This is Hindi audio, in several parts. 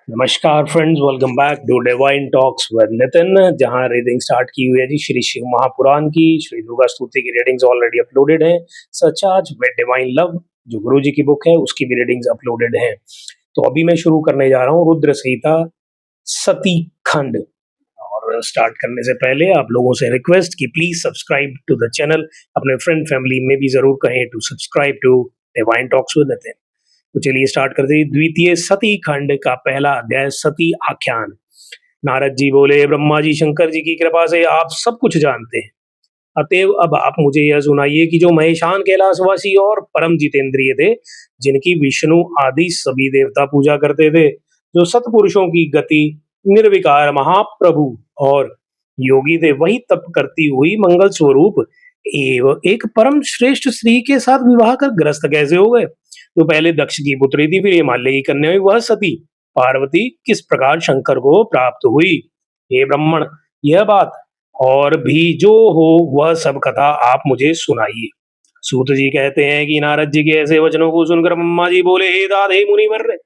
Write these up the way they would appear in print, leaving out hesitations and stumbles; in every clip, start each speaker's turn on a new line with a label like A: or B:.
A: नमस्कार friends, welcome back to Divine Talks with Nitin. जहां रीडिंग स्टार्ट की हुई है जी श्री शिव महापुराण की, श्री दुर्गा स्तुति की रीडिंग्स ऑलरेडी अपलोडेड हैं। सच आज विद डिवाइन लव जो गुरु जी की बुक है उसकी भी रीडिंग्स अपलोडेड हैं। तो अभी मैं शुरू करने जा रहा हूँ रुद्र संहिता सती खंड। और स्टार्ट करने से पहले आप लोगों से रिक्वेस्ट कि please subscribe to the channel, अपने फ्रेंड फैमिली में भी जरूर कहें to subscribe to Divine Talks with Nitin. तो चलिए स्टार्ट करते हैं। द्वितीय सती खंड का पहला अध्याय सती आख्यान। नारद जी बोले, ब्रह्मा जी शंकर जी की कृपा से आप सब कुछ जानते हैं, अतएव अब आप मुझे यह सुनाइए कि जो महेशान कैलाशवासी और परम जितेंद्रिय थे, जिनकी विष्णु आदि सभी देवता पूजा करते थे, जो सतपुरुषों की गति निर्विकार महाप्रभु और योगी थे, वही तप करती हुई मंगल स्वरूप एवं एक परम श्रेष्ठ स्त्री के साथ विवाह कर ग्रस्त कैसे हो गए? जो पहले दक्ष की पुत्री थी, फिर हिमालय की कन्या हुई, वह सती पार्वती किस प्रकार शंकर को प्राप्त हुई? हे ब्राह्मण, यह बात और भी जो हो वह सब कथा आप मुझे सुनाइए। सूत जी कहते हैं कि नारद जी के ऐसे वचनों को सुनकर ब्रह्मा जी बोले, हे दाद, हे मुनिवर,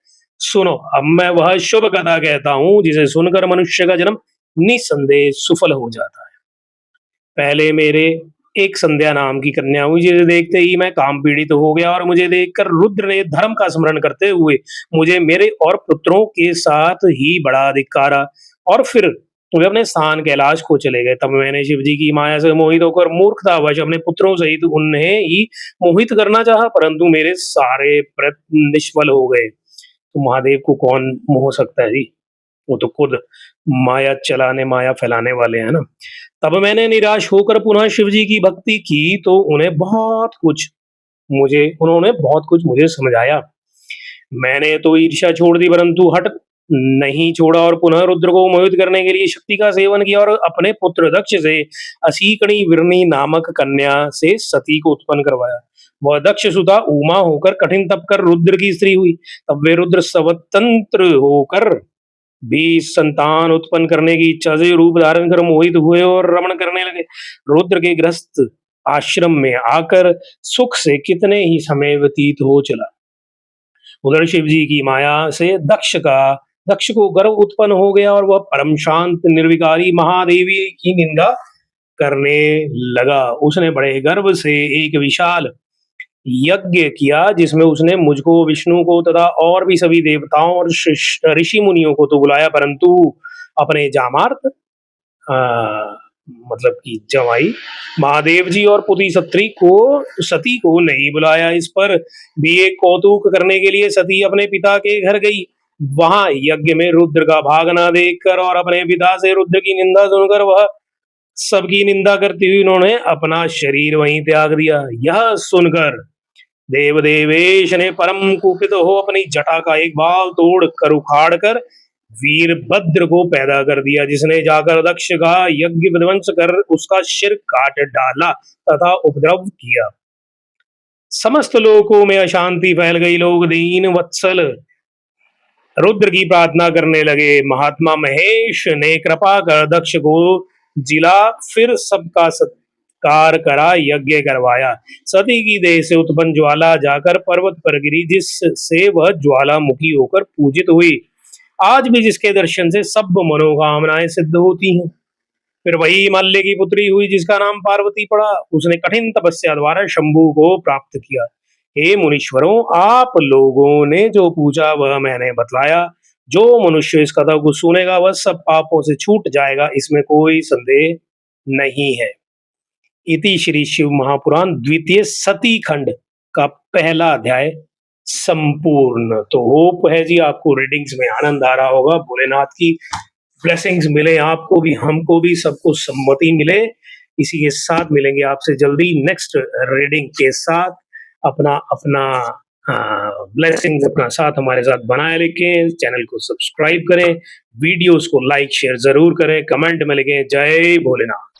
A: सुनो, अब मैं वह शुभ कथा कहता हूँ जिसे सुनकर मनुष्य का जन्म निसंदेह सुफल हो जाता है। पहले मेरे एक संध्या नाम की कन्या हुई, जिसे देखते ही मैं काम पीड़ित हो गया, और मुझे देखकर रुद्र ने धर्म का स्मरण करते हुए मुझे मेरे और पुत्रों के साथ ही बड़ा धिक्कारा, और फिर वे अपने स्थान कैलाश को चले गए। तब मैंने शिव जी की माया से मोहित होकर मूर्खतावश अपने पुत्रों सहित उन्हें ही मोहित करना चाहा, परंतु मेरे सारे प्रयत्न निष्फल हो गए। तो महादेव को कौन मोह सकता है जी? वो तो खुद माया चलाने, माया फैलाने वाले हैं ना। तब मैंने निराश होकर पुनः शिव जी की भक्ति की, तो उन्होंने बहुत कुछ मुझे समझाया। मैंने तो ईर्ष्या छोड़ दी, परंतु हट नहीं छोड़ा, और पुनः रुद्र को मोहित करने के लिए शक्ति का सेवन किया, और अपने पुत्र दक्ष से असीकणी विरणी नामक कन्या से सती को उत्पन्न करवाया। वह दक्ष सुता उमा होकर कठिन तप कर रुद्र की स्त्री हुई। तब वे रुद्र स्वतंत्र होकर भी संतान उत्पन्न करने की इच्छा से रूप धारण कर मोहित हुए और रमण करने लगे। रुद्र के गृहस्थ आश्रम में आकर सुख से कितने ही समय व्यतीत हो चला। उधर शिव जी की माया से दक्ष को गर्व उत्पन्न हो गया, और वह परम शांत निर्विकारी महादेवी की निंदा करने लगा। उसने बड़े गर्व से एक विशाल यज्ञ किया, जिसमें उसने मुझको, विष्णु को तथा और भी सभी देवताओं और ऋषि मुनियों को तो बुलाया, परंतु अपने जामार्थ मतलब कि जवाई महादेव जी और पुत्री सती को नहीं बुलाया। इस पर भी एक कौतुक करने के लिए सती अपने पिता के घर गई। वहां यज्ञ में रुद्र का भागना देखकर और अपने पिता से रुद्र की निंदा सुनकर वह सबकी निंदा करती हुई उन्होंने अपना शरीर वहीं त्याग दिया। यह सुनकर देवदेवेश ने परम कुपित हो अपनी जटा का एक बाल तोड़ कर उखाड़ कर वीरभद्र को पैदा कर दिया, जिसने जाकर दक्ष का यज्ञ विध्वंस कर उसका सिर काट डाला तथा उपद्रव किया। समस्त लोकों में अशांति फैल गई। लोग दीन वत्सल रुद्र की प्रार्थना करने लगे। महात्मा महेश ने कृपा कर दक्ष को जिला, फिर सबका सत्कार करा, यज्ञ करवाया। सती की देह से उत्पन्न ज्वाला जाकर पर्वत पर गिरी, जिससे वह ज्वालामुखी होकर पूजित हुई। आज भी जिसके दर्शन से सब मनोकामनाएं सिद्ध होती हैं। फिर वही हिमालय की पुत्री हुई, जिसका नाम पार्वती पड़ा। उसने कठिन तपस्या द्वारा शंभु को प्राप्त किया। हे मुनीश्वरों, आप लोगों ने जो पूछा वह मैंने बतलाया। जो मनुष्य इस कथा को सुनेगा वह सब पापों से छूट जाएगा, इसमें कोई संदेह नहीं है। इति श्री शिव महापुराण द्वितीय सती खंड का पहला अध्याय संपूर्ण। तो होप है जी आपको रीडिंग्स में आनंद आ रहा होगा। भोलेनाथ की ब्लेसिंग्स मिले आपको भी, हमको भी, सबको सम्मति मिले। इसी के साथ मिलेंगे आपसे जल्दी नेक्स्ट रीडिंग के साथ। अपना ब्लेसिंग्स अपना साथ हमारे साथ बनाए लिखें। चैनल को सब्सक्राइब करें, वीडियोस को लाइक शेयर जरूर करें, कमेंट में लिखें जय भोलेनाथ।